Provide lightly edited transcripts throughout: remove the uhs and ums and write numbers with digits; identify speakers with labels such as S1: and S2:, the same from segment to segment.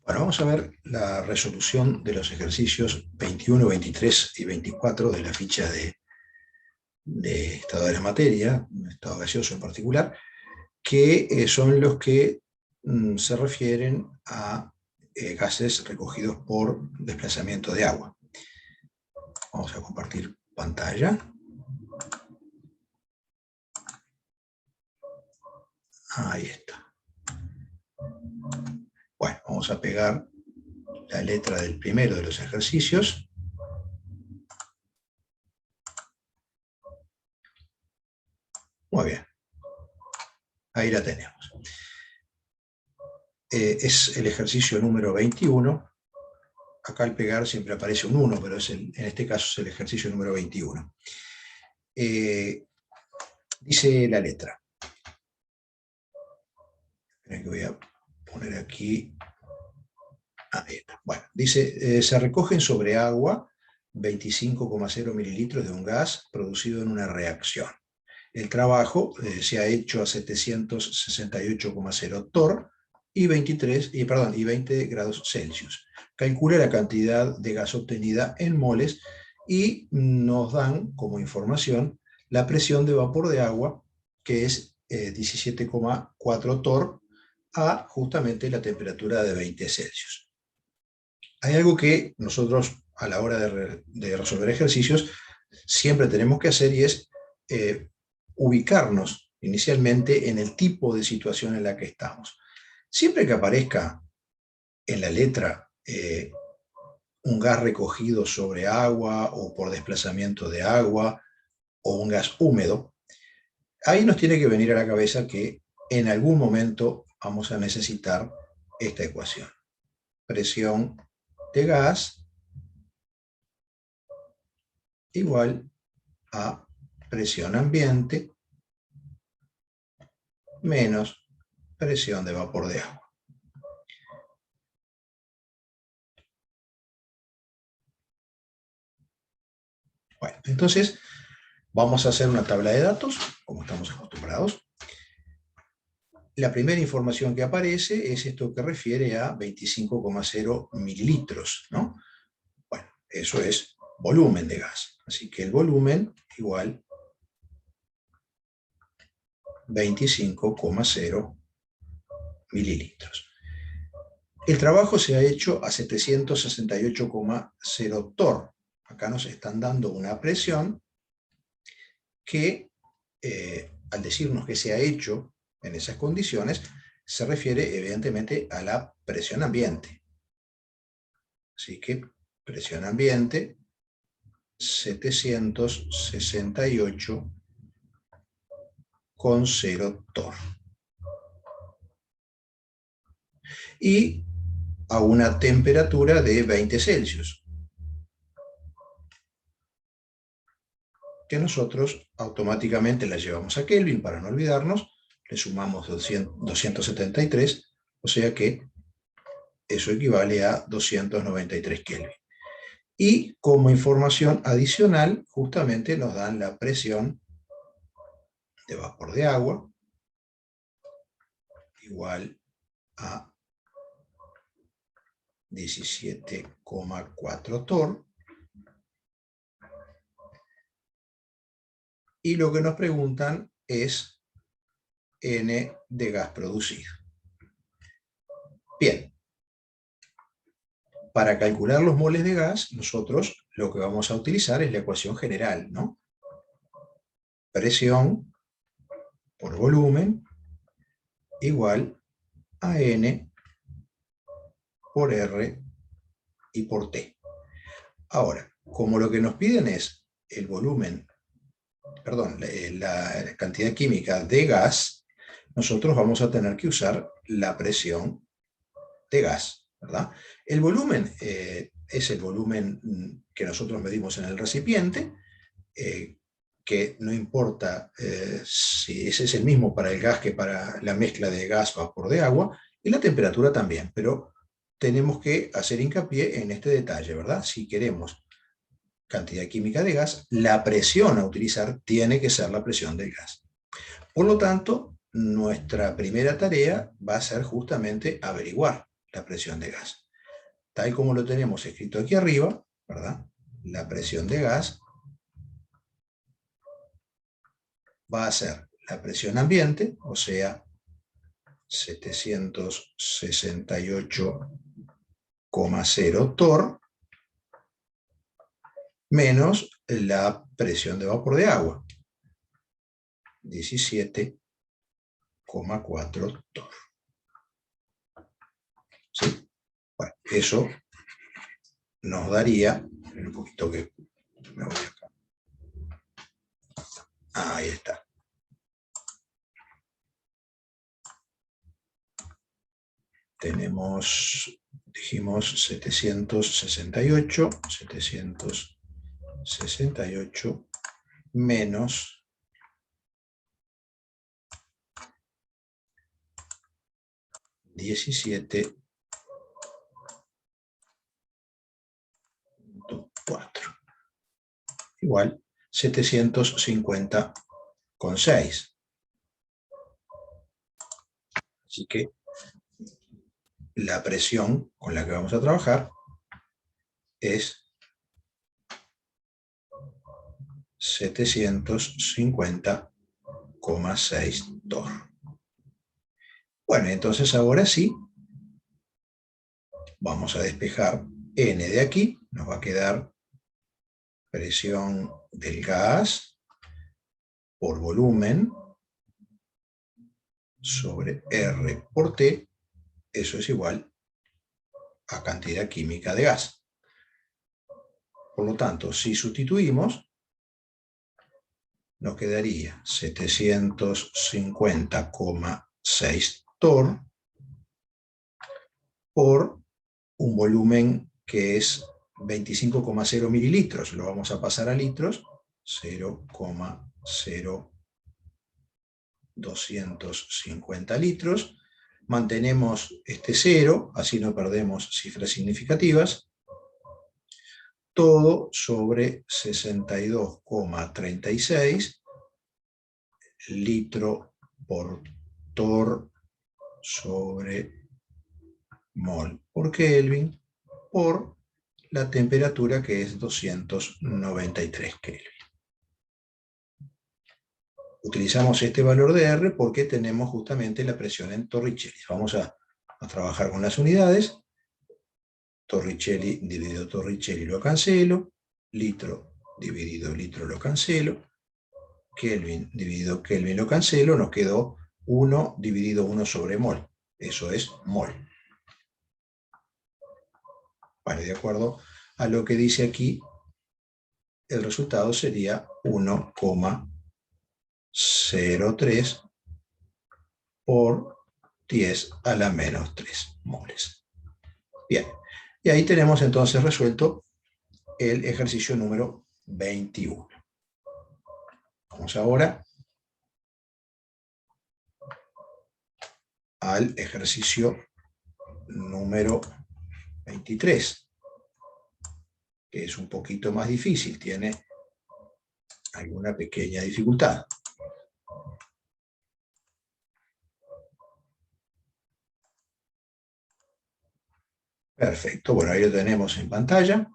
S1: Bueno, vamos a ver la resolución de los ejercicios 21, 23 y 24 de la ficha de estado de la materia, estado gaseoso en particular, que son los que se refieren a gases recogidos por desplazamiento de agua. Vamos a compartir pantalla. Ahí está. Bueno, vamos a pegar la letra del primero de los ejercicios. Muy bien. Ahí la tenemos. Es el ejercicio número 21. Acá al pegar siempre aparece un 1, pero en este caso es el ejercicio número 21. Dice la letra. Esperen que voy a poner aquí. Ahí está. Bueno, dice, se recogen sobre agua 25,0 mililitros de un gas producido en una reacción. El trabajo se ha hecho a 768,0 torr y 20 grados Celsius. Calcula la cantidad de gas obtenida en moles y nos dan como información la presión de vapor de agua, que es 17,4 torr a justamente la temperatura de 20 Celsius. Hay algo que nosotros a la hora de resolver ejercicios siempre tenemos que hacer y es ubicarnos inicialmente en el tipo de situación en la que estamos. Siempre que aparezca en la letra un gas recogido sobre agua o por desplazamiento de agua o un gas húmedo, ahí nos tiene que venir a la cabeza que en algún momento vamos a necesitar esta ecuación. Presión de gas igual a presión ambiente menos presión de vapor de agua. Bueno, entonces vamos a hacer una tabla de datos, como estamos acostumbrados. La primera información que aparece es esto que refiere a 25,0 mililitros, ¿no? Bueno, eso es volumen de gas. Así que el volumen igual 25,0 mililitros. El trabajo se ha hecho a 768,0 torr. Acá nos están dando una presión que, al decirnos que se ha hecho en esas condiciones, se refiere evidentemente a la presión ambiente. Así que presión ambiente 768,0 torr. Y a una temperatura de 20 Celsius, que nosotros automáticamente la llevamos a Kelvin para no olvidarnos, le sumamos 273, o sea que eso equivale a 293 Kelvin. Y como información adicional, justamente nos dan la presión de vapor de agua, igual a 17,4 torr. Y lo que nos preguntan es N de gas producido. Bien. Para calcular los moles de gas, nosotros lo que vamos a utilizar es la ecuación general, ¿no? Presión por volumen igual a N por R y por T. Ahora, como lo que nos piden es el volumen, perdón, la cantidad química de gas, nosotros vamos a tener que usar la presión de gas, ¿verdad? El volumen es el volumen que nosotros medimos en el recipiente, que no importa si ese es el mismo para el gas que para la mezcla de gas vapor de agua, y la temperatura también, pero tenemos que hacer hincapié en este detalle, ¿verdad? Si queremos cantidad química de gas, la presión a utilizar tiene que ser la presión del gas. Por lo tanto, nuestra primera tarea va a ser justamente averiguar la presión de gas. Tal como lo tenemos escrito aquí arriba, ¿verdad? La presión de gas va a ser la presión ambiente, o sea, 768,0 torr, menos la presión de vapor de agua, 17,4 torr. ¿Sí? Bueno, eso nos daría, un poquito que me voy acá. Ahí está. Tenemos, dijimos 768 menos 17,4 igual 750,6. Así que la presión con la que vamos a trabajar es 750,6 torr. Bueno, entonces ahora sí, vamos a despejar N de aquí, nos va a quedar presión del gas por volumen sobre R por T, eso es igual a cantidad química de gas. Por lo tanto, si sustituimos, nos quedaría 750,6 torr por un volumen que es 25,0 mililitros. Lo vamos a pasar a litros, 0,0250 litros. Mantenemos este cero, así no perdemos cifras significativas. Todo sobre 62,36 litro por torr sobre mol por Kelvin por la temperatura que es 293 Kelvin. Utilizamos este valor de R porque tenemos justamente la presión en Torricelli. Vamos a trabajar con las unidades. Torricelli dividido Torricelli lo cancelo. Litro dividido litro lo cancelo. Kelvin dividido Kelvin lo cancelo. Nos quedó 1 dividido 1 sobre mol. Eso es mol. Vale, de acuerdo a lo que dice aquí, el resultado sería 1,03 por 10 a la menos 3 moles. Bien, y ahí tenemos entonces resuelto el ejercicio número 21. Vamos ahora al ejercicio número 23, que es un poquito más difícil, tiene alguna pequeña dificultad. Perfecto, bueno, ahí lo tenemos en pantalla.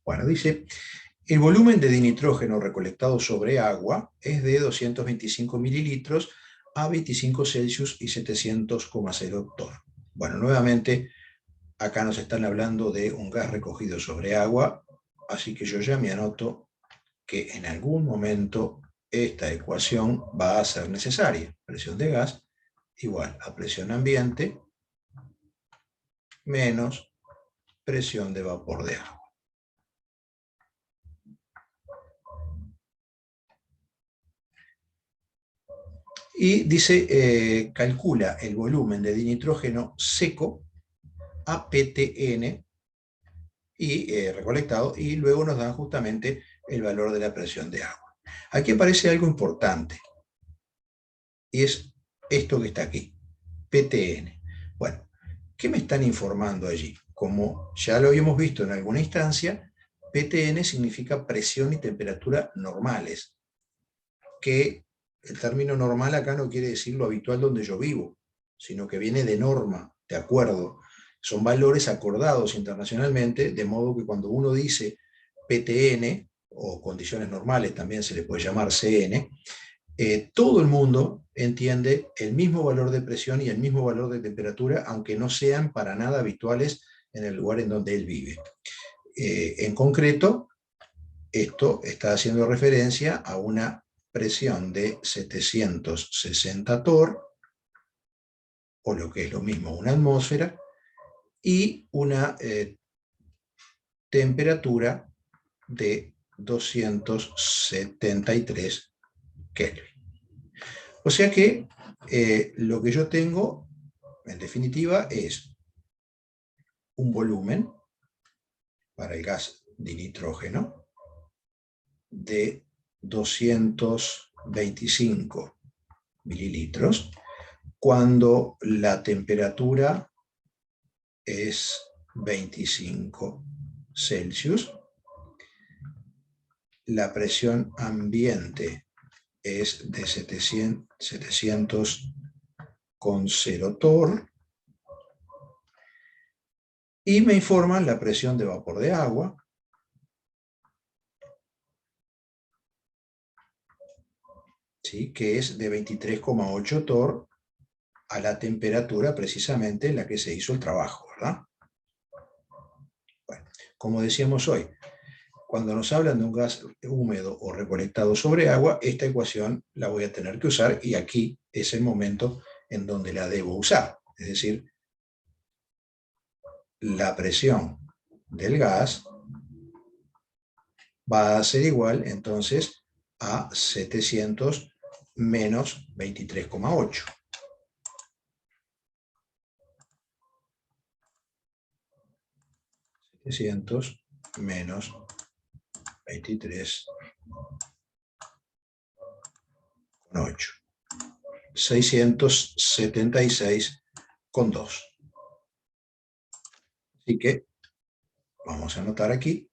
S1: Bueno, dice, el volumen de dinitrógeno recolectado sobre agua es de 225 mililitros a 25 Celsius y 700,0 torr. Bueno, nuevamente, acá nos están hablando de un gas recogido sobre agua, así que yo ya me anoto que en algún momento esta ecuación va a ser necesaria. Presión de gas igual a presión ambiente menos presión de vapor de agua. Y dice, calcula el volumen de dinitrógeno seco a PTN y recolectado, y luego nos dan justamente el valor de la presión de agua. Aquí aparece algo importante, y es esto que está aquí, PTN. Bueno, ¿qué me están informando allí? Como ya lo habíamos visto en alguna instancia, PTN significa presión y temperatura normales. que el término normal acá no quiere decir lo habitual donde yo vivo, sino que viene de norma, de acuerdo. Son valores acordados internacionalmente, de modo que cuando uno dice PTN, o condiciones normales también se le puede llamar CN, todo el mundo entiende el mismo valor de presión y el mismo valor de temperatura, aunque no sean para nada habituales en el lugar en donde él vive. En concreto, esto está haciendo referencia a una presión de 760 torr, o lo que es lo mismo, una atmósfera, y una temperatura de 273 Kelvin. O sea que lo que yo tengo, en definitiva, es un volumen para el gas de nitrógeno de 225 mililitros, cuando la temperatura es 25 Celsius, la presión ambiente es de 700,0 torr, y me informan la presión de vapor de agua, ¿sí?, que es de 23,8 torr a la temperatura precisamente en la que se hizo el trabajo, ¿verdad? Bueno, como decíamos hoy, cuando nos hablan de un gas húmedo o recolectado sobre agua, esta ecuación la voy a tener que usar, y aquí es el momento en donde la debo usar. Es decir, la presión del gas va a ser igual entonces a 700 menos 23,8. 700 menos 23,8. 676,2. Así que vamos a anotar aquí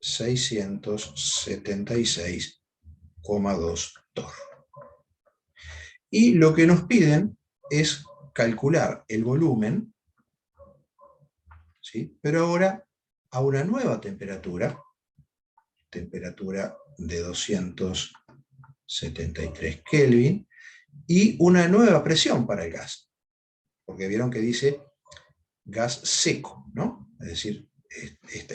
S1: 676,2 torr. Y lo que nos piden es calcular el volumen, ¿sí?, pero ahora a una nueva temperatura de 273 Kelvin, y una nueva presión para el gas, porque vieron que dice gas seco, ¿no? Es decir,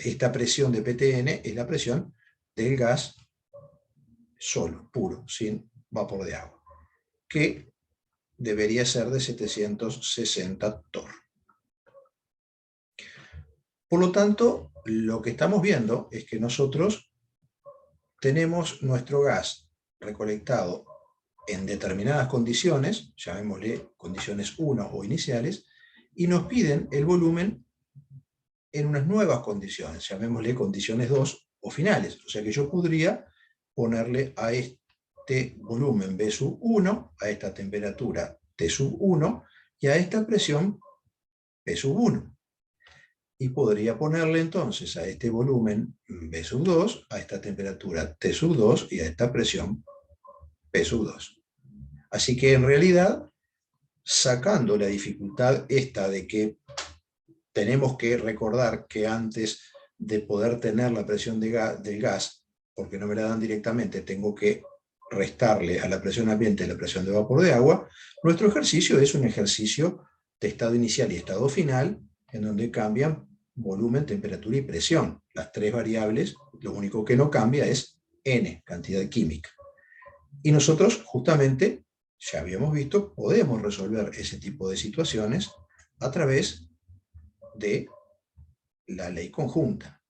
S1: esta presión de PTN es la presión del gas solo, puro, sin vapor de agua, que debería ser de 760 torr. Por lo tanto, lo que estamos viendo es que nosotros tenemos nuestro gas recolectado en determinadas condiciones, llamémosle condiciones 1 o iniciales, y nos piden el volumen en unas nuevas condiciones, llamémosle condiciones 2 o finales. O sea que yo podría ponerle a este volumen B sub 1, a esta temperatura T sub 1, y a esta presión P sub 1. Y podría ponerle entonces a este volumen B sub 2, a esta temperatura T sub 2 y a esta presión P sub 2. Así que en realidad, sacando la dificultad esta de que tenemos que recordar que antes de poder tener la presión del gas, porque no me la dan directamente, tengo que restarle a la presión ambiente la presión de vapor de agua, nuestro ejercicio es un ejercicio de estado inicial y estado final, en donde cambian volumen, temperatura y presión. Las tres variables, lo único que no cambia es N, cantidad química. Y nosotros, justamente, ya habíamos visto, podemos resolver ese tipo de situaciones a través de la ley conjunta.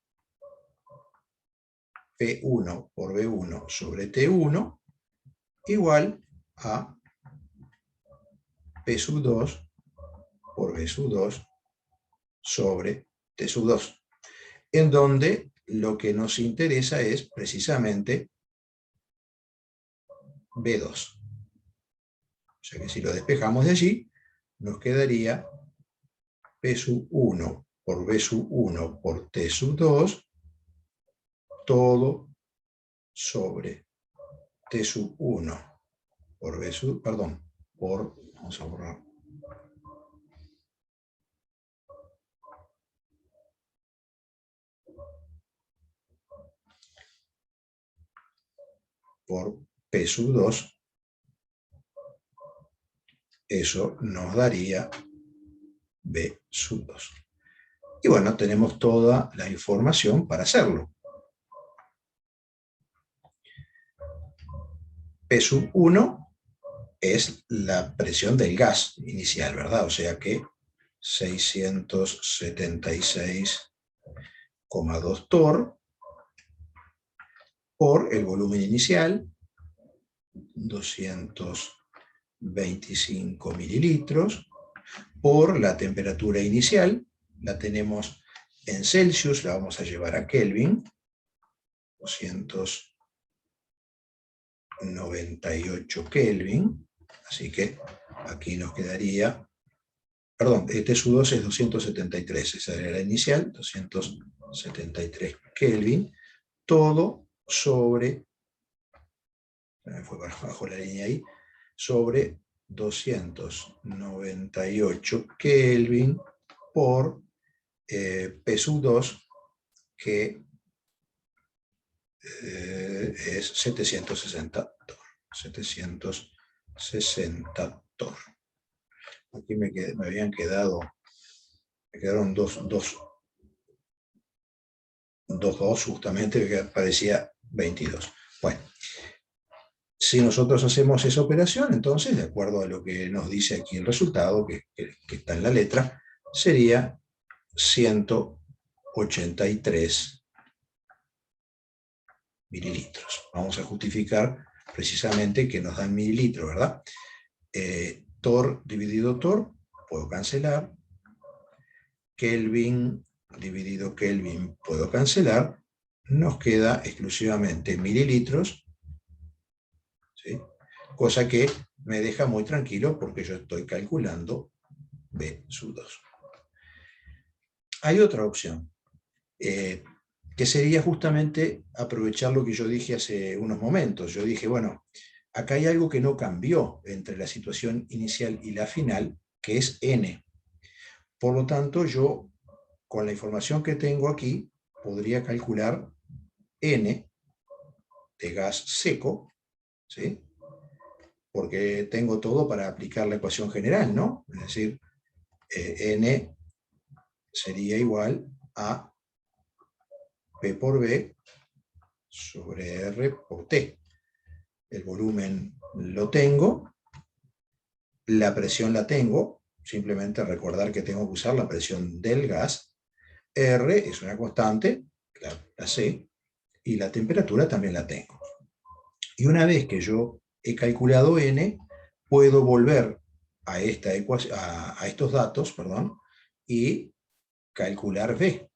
S1: P1 por B1 sobre T1 igual a P sub 2 por B sub 2 sobre T sub 2, en donde lo que nos interesa es precisamente B2. O sea que si lo despejamos de allí, nos quedaría P sub 1 por B sub 1 por T sub 2, todo sobre T sub 1 por B sub, perdón, vamos a borrar. Por P sub 2, eso nos daría B sub 2. Y bueno, tenemos toda la información para hacerlo. P sub 1 es la presión del gas inicial, ¿verdad? O sea que 676,2 torr por el volumen inicial, 225 mililitros, por la temperatura inicial, la tenemos en Celsius, la vamos a llevar a Kelvin, 298 Kelvin, así que aquí nos quedaría, perdón, T sub 2 es 273, esa era la inicial, 273 Kelvin, todo sobre, me fue para abajo la línea ahí, sobre 298 Kelvin por P sub 2, que es 760 torr. 760 torr. Aquí me quedaron dos justamente, que parecía 22. Bueno, si nosotros hacemos esa operación, entonces, de acuerdo a lo que nos dice aquí el resultado, que está en la letra, sería 183 mililitros. Vamos a justificar precisamente que nos dan mililitros, ¿verdad? Torr dividido torr, puedo cancelar. Kelvin dividido Kelvin, puedo cancelar. Nos queda exclusivamente mililitros, ¿sí? Cosa que me deja muy tranquilo porque yo estoy calculando B sub 2. Hay otra opción, que sería justamente aprovechar lo que yo dije hace unos momentos. Yo dije, bueno, acá hay algo que no cambió entre la situación inicial y la final, que es N. Por lo tanto, yo, con la información que tengo aquí, podría calcular N de gas seco, ¿sí? Porque tengo todo para aplicar la ecuación general, ¿no? Es decir, N sería igual a P por B sobre R por T. El volumen lo tengo, la presión la tengo, simplemente recordar que tengo que usar la presión del gas, R es una constante, la C, y la temperatura también la tengo. Y una vez que yo he calculado N, puedo volver a estos datos, perdón, y calcular V,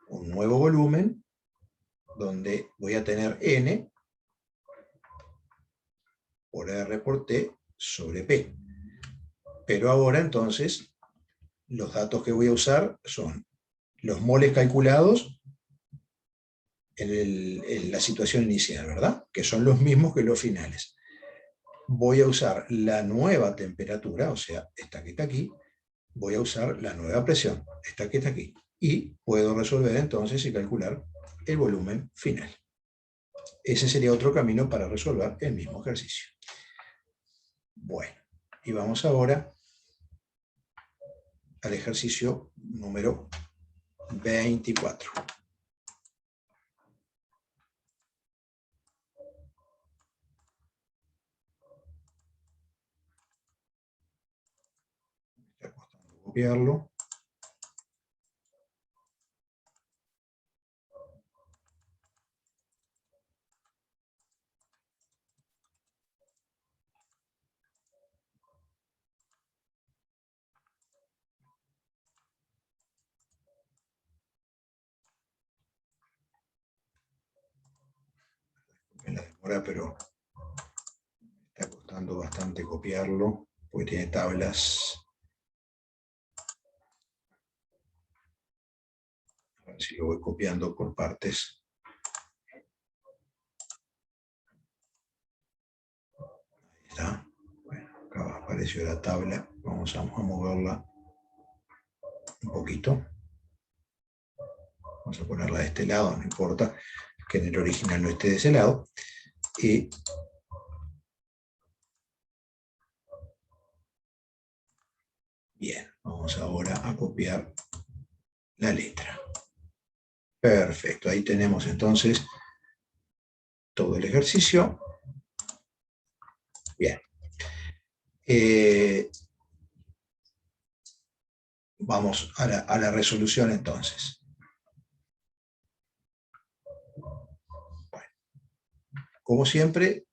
S1: un nuevo volumen donde voy a tener N por R por T sobre P. Pero ahora entonces los datos que voy a usar son los moles calculados en la situación inicial, ¿verdad? Que son los mismos que los finales. Voy a usar la nueva temperatura, o sea, esta que está aquí, voy a usar la nueva presión, esta que está aquí, y puedo resolver entonces y calcular el volumen final. Ese sería otro camino para resolver el mismo ejercicio. Bueno, y vamos ahora al ejercicio número 24. Está costando copiarlo. En la demora, pero está costando bastante copiarlo, porque tiene tablas. A ver si lo voy copiando por partes. apareció la tabla. Vamos a moverla un poquito. Vamos a ponerla de este lado, no importa que en el original no esté de ese lado. Y bien, vamos ahora a copiar la letra. Perfecto, ahí tenemos entonces todo el ejercicio. Bien. Vamos a la resolución entonces. Bueno, como siempre,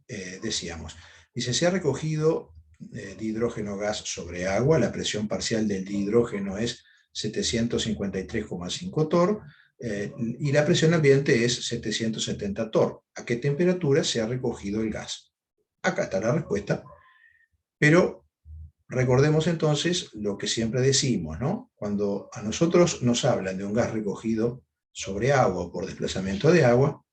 S1: decíamos, dice, se ha recogido dihidrógeno gas sobre agua, la presión parcial del dihidrógeno es 753,5 torr, y la presión ambiente es 770 torr. ¿A qué temperatura se ha recogido el gas? Acá está la respuesta, pero recordemos entonces lo que siempre decimos, ¿no? Cuando a nosotros nos hablan de un gas recogido sobre agua o por desplazamiento de agua,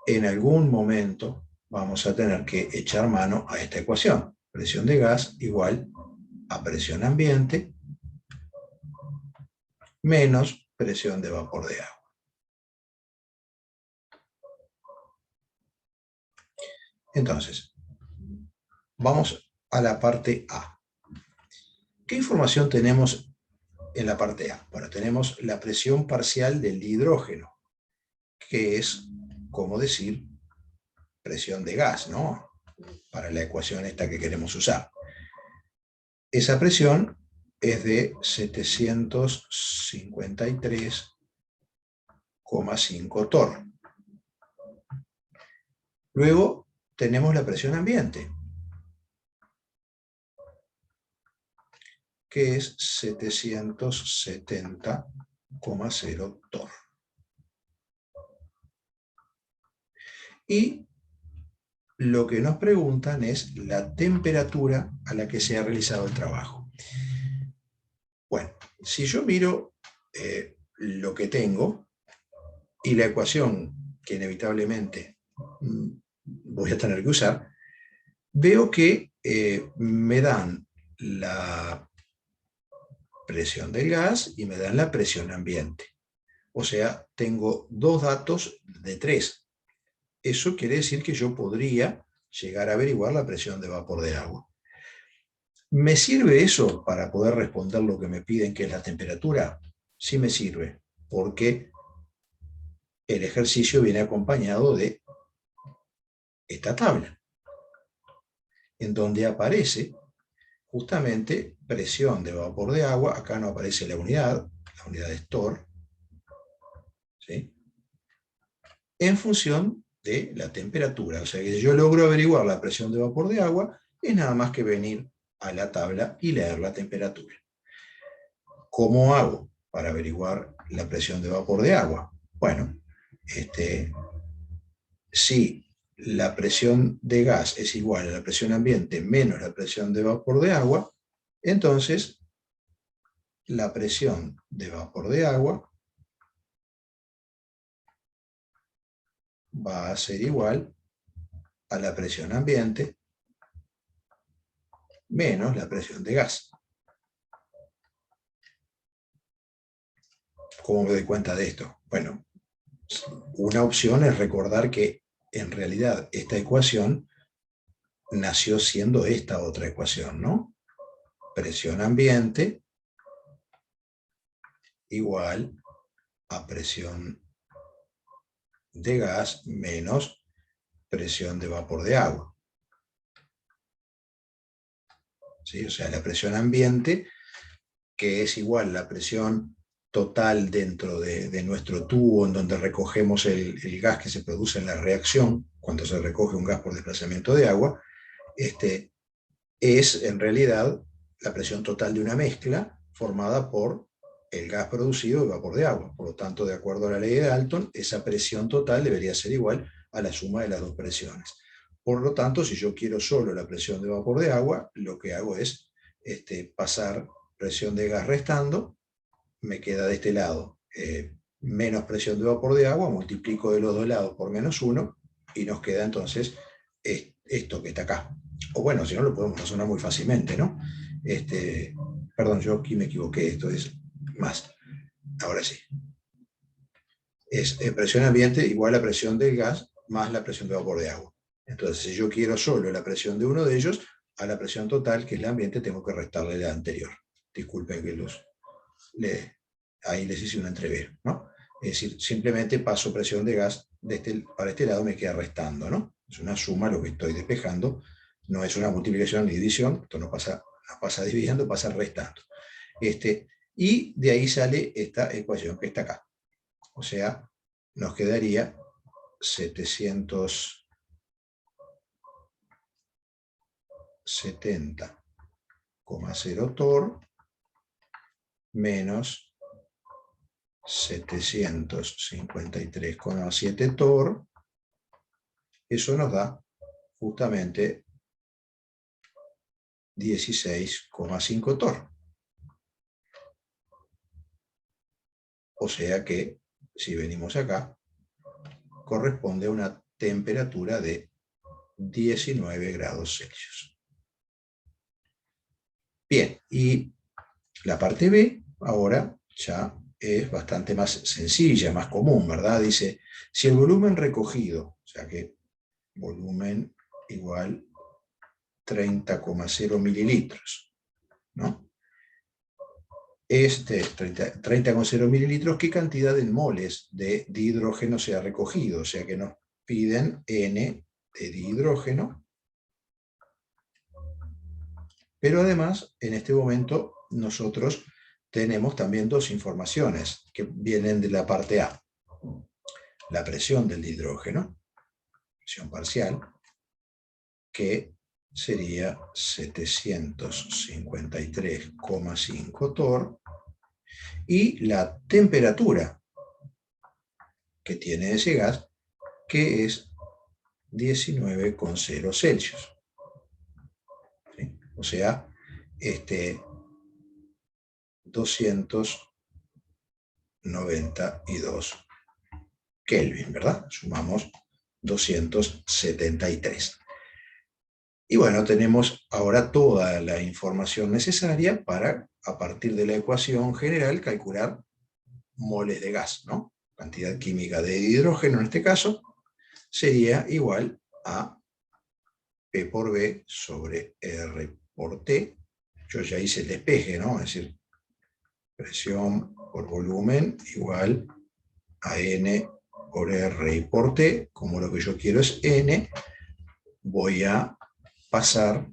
S1: en algún momento vamos a tener que echar mano a esta ecuación. Presión de gas igual a presión ambiente menos presión de vapor de agua. Entonces, vamos a la parte A. ¿Qué información tenemos en la parte A? Bueno, tenemos la presión parcial del dihidrógeno, que es, como decir, presión de gas, ¿no? Para la ecuación esta que queremos usar. Esa presión es de 753,5 torr. Luego tenemos la presión ambiente, que es 770,0 torr. Y lo que nos preguntan es la temperatura a la que se ha realizado el trabajo. Bueno, si yo miro lo que tengo y la ecuación que inevitablemente voy a tener que usar, veo que me dan la presión del gas y me dan la presión ambiente. O sea, tengo dos datos de 3. Eso quiere decir que yo podría llegar a averiguar la presión de vapor de agua. ¿Me sirve eso para poder responder lo que me piden, que es la temperatura? Sí me sirve, porque el ejercicio viene acompañado de esta tabla, en donde aparece justamente presión de vapor de agua. Acá no aparece la unidad es torr, ¿sí? En función de la temperatura. O sea que si yo logro averiguar la presión de vapor de agua, es nada más que venir a la tabla y leer la temperatura. ¿Cómo hago para averiguar la presión de vapor de agua? Bueno, si la presión de gas es igual a la presión ambiente menos la presión de vapor de agua, entonces la presión de vapor de agua va a ser igual a la presión ambiente menos la presión de gas. ¿Cómo me doy cuenta de esto? Bueno, una opción es recordar que en realidad esta ecuación nació siendo esta otra ecuación, ¿no? Presión ambiente igual a presión de gas menos presión de vapor de agua. ¿Sí? O sea, la presión ambiente, que es igual a la presión total dentro de nuestro tubo en donde recogemos el gas que se produce en la reacción, cuando se recoge un gas por desplazamiento de agua, es en realidad la presión total de una mezcla formada por el gas producido y vapor de agua. Por lo tanto, de acuerdo a la ley de Dalton, esa presión total debería ser igual a la suma de las dos presiones. Por lo tanto, si yo quiero solo la presión de vapor de agua, lo que hago es pasar presión de gas restando, me queda de este lado menos presión de vapor de agua, multiplico de los dos lados por -1 y nos queda entonces esto que está acá. O bueno, si no lo podemos razonar muy fácilmente, ¿no? Perdón, yo aquí me equivoqué, esto es más. Ahora sí. Es presión ambiente igual a presión del gas más la presión de vapor de agua. Entonces, si yo quiero solo la presión de uno de ellos, a la presión total, que es el ambiente, tengo que restarle la anterior. Disculpen que ahí les hice un entrevero, ¿no? Es decir, simplemente paso presión de gas para este lado, me queda restando, ¿no? Es una suma lo que estoy despejando, no es una multiplicación ni división, esto no pasa dividiendo, pasa restando. Y de ahí sale esta ecuación que está acá. O sea, nos quedaría 770,0 torr menos 753,7 torr. Eso nos da justamente 16,5 torr. O sea que, si venimos acá, corresponde a una temperatura de 19 grados Celsius. Bien, y la parte B ahora ya es bastante más sencilla, más común, ¿verdad? Dice, si el volumen recogido, o sea que volumen igual 30,0 mililitros, ¿no? 30,0 mililitros, ¿qué cantidad en moles de dihidrógeno se ha recogido? O sea que nos piden N de dihidrógeno, pero además, en este momento, nosotros tenemos también dos informaciones que vienen de la parte A. La presión del dihidrógeno, presión parcial, que sería 753,5 torr, y la temperatura que tiene ese gas, que es 19,0 Celsius. ¿Sí? O sea, 292 Kelvin, ¿verdad? Sumamos 273. Y bueno, tenemos ahora toda la información necesaria para, a partir de la ecuación general, calcular moles de gas, ¿no? Cantidad química de hidrógeno en este caso sería igual a P por B sobre R por T. Yo ya hice el despeje, ¿no? Es decir, presión por volumen igual a N por R y por T. Como lo que yo quiero es N, voy a pasar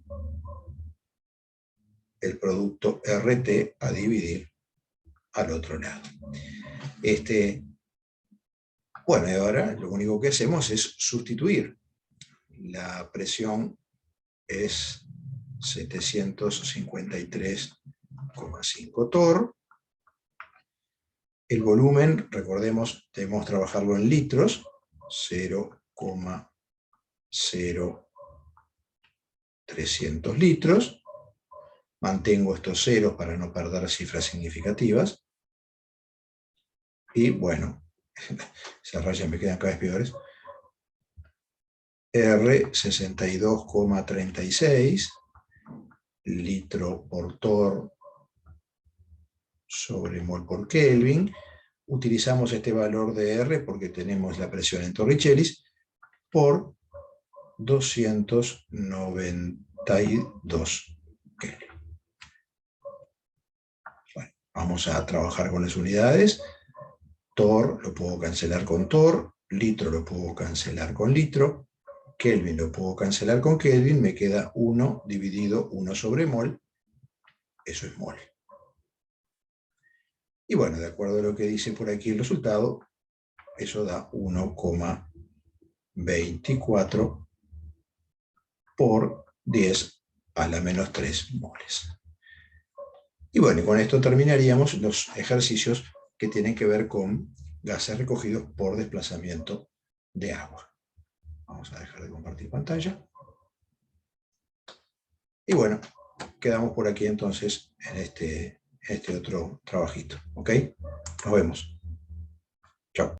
S1: el producto RT a dividir al otro lado. Bueno, y ahora lo único que hacemos es sustituir. La presión es 753,5 torr. El volumen, recordemos, debemos trabajarlo en litros, 0,0300 litros. Mantengo estos ceros para no perder cifras significativas. Y bueno, esas rayas me quedan cada vez peores. R, 62,36 litro por torr sobre mol por Kelvin. Utilizamos este valor de R porque tenemos la presión en Torricellis por 292 Kelvin. Bueno, vamos a trabajar con las unidades. Torr lo puedo cancelar con torr, litro lo puedo cancelar con litro, Kelvin lo puedo cancelar con Kelvin, me queda 1 dividido 1 sobre mol, eso es mol. Y bueno, de acuerdo a lo que dice por aquí el resultado, eso da 1,24 por 10 a la menos 3 moles. Y bueno, y con esto terminaríamos los ejercicios que tienen que ver con gases recogidos por desplazamiento de agua. Vamos a dejar de compartir pantalla. Y bueno, quedamos por aquí entonces en este otro trabajito. ¿Ok? Nos vemos. Chao.